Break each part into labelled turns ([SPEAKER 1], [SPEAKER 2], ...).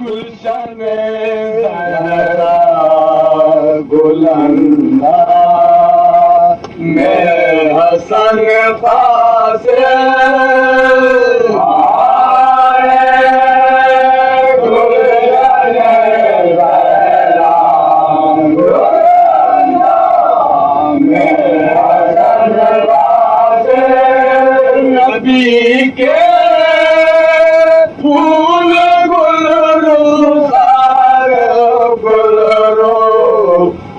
[SPEAKER 1] गुलशन ज़हरा गुलंदा मैं हसन पास नबी के फूल गुल रुसार गुल रो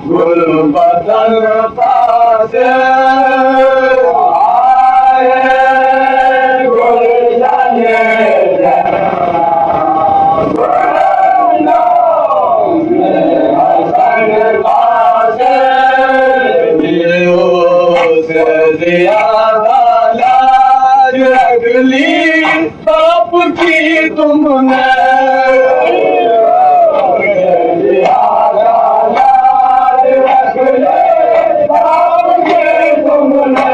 [SPEAKER 1] गुल बदन पास आए गुलशन हसन पास ज्यादा रख ली बाप की तुमने रख ले बाप की तुमने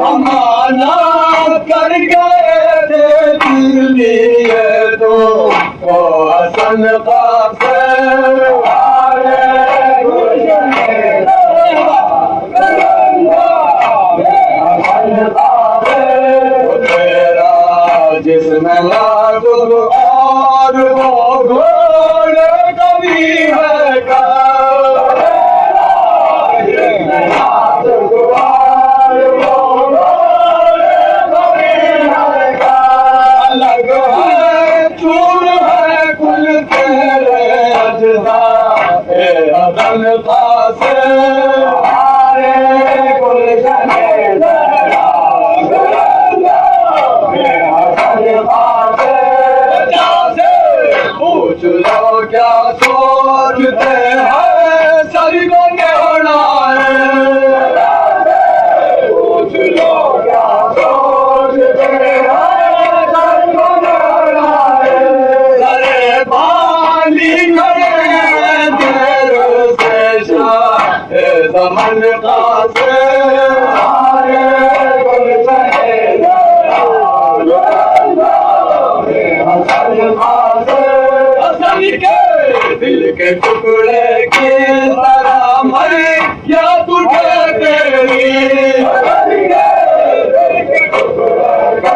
[SPEAKER 1] अमाना कर गए थे दिल्ली तो हसन पास जिसमें लागू और वो घोड़े कभी है का जिसमें लागू और वो घोड़े कभी है का अलग है चूर है कुल तेरे अजदा अदन पास गुलशन पूछ लो क्या सोचते हैं सभी को कहना है पूछ लो क्या सोचते हैं सभी को कहना है अरे बाली खड़े देर से शाह समन का से दिल के टुकड़े की तरह मरी या तुझे तेरी दिल के टुकड़े की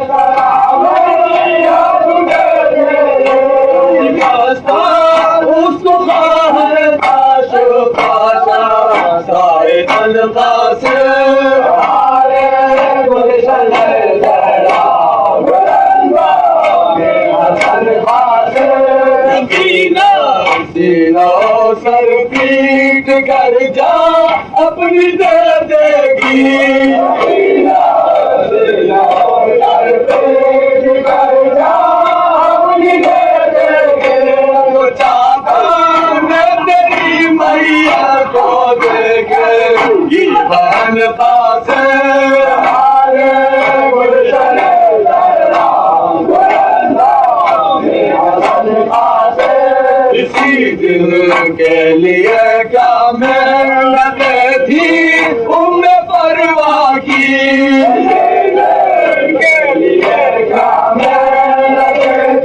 [SPEAKER 1] तरह मरी या तुझे तेरी उसको है पाश पाशा सारे तनखा से गुलशन सीना सर पीट कर जा अपनी दे देगी सीना सर पीट कर जा अपनी दे देगी तो चाहता मैं तेरी मैया को देखे बहन पास गुलशन इसी दिल के लिए क्या मेहनत थी उम्र परवाह की के लिए क्या मेहनत थी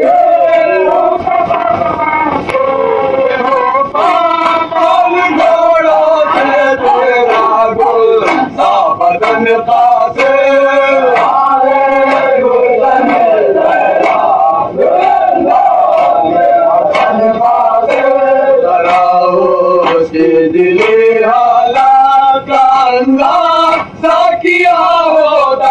[SPEAKER 1] घोड़ों से तेरा गुल सा बदन पास दिली हालात का अंदाज़ा किया होता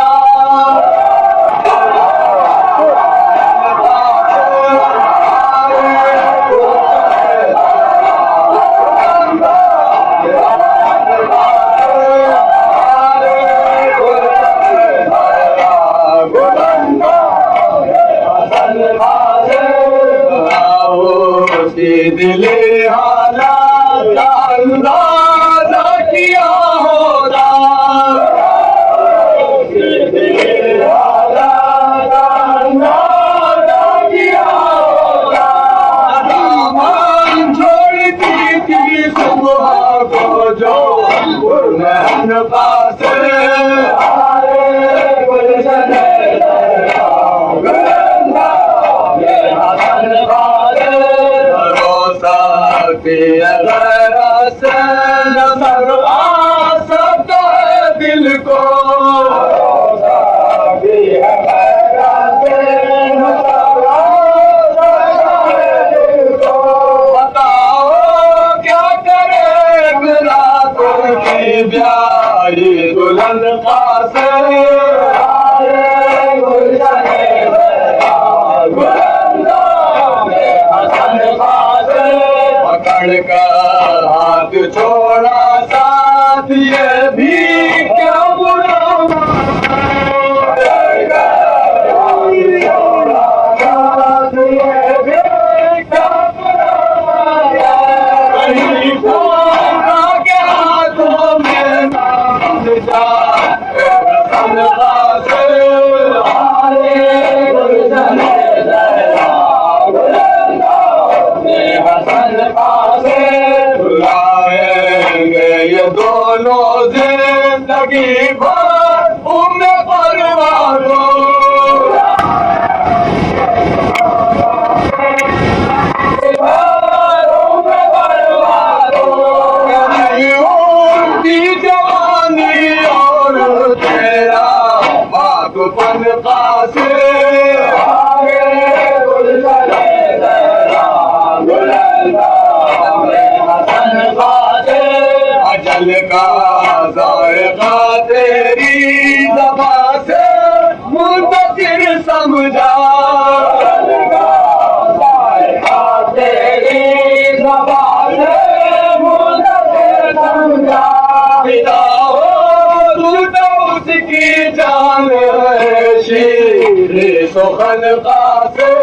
[SPEAKER 1] दिली हालात का अंदाज़ा किया होता छोड़ती थी सुबह को जो पास गुलशन गैर से नजर आ सकता है दिल को, बताओ क्या करे रातों की ब्याही दुल्हन पास पकड़ कर हाथ छोड़ा साथ ये भी क्या बुरा ये दोनों जिंदगी भर उम्र परिवारों उनकी जवानी और तेरा बागपन कासे अजल का जायका तेरी ज़बां से मुंतज़िर समझा, अजल का जायका तेरी ज़बां से मुंतज़िर समझा। पिता हो तू तो उसकी जान है शीर सुखन का से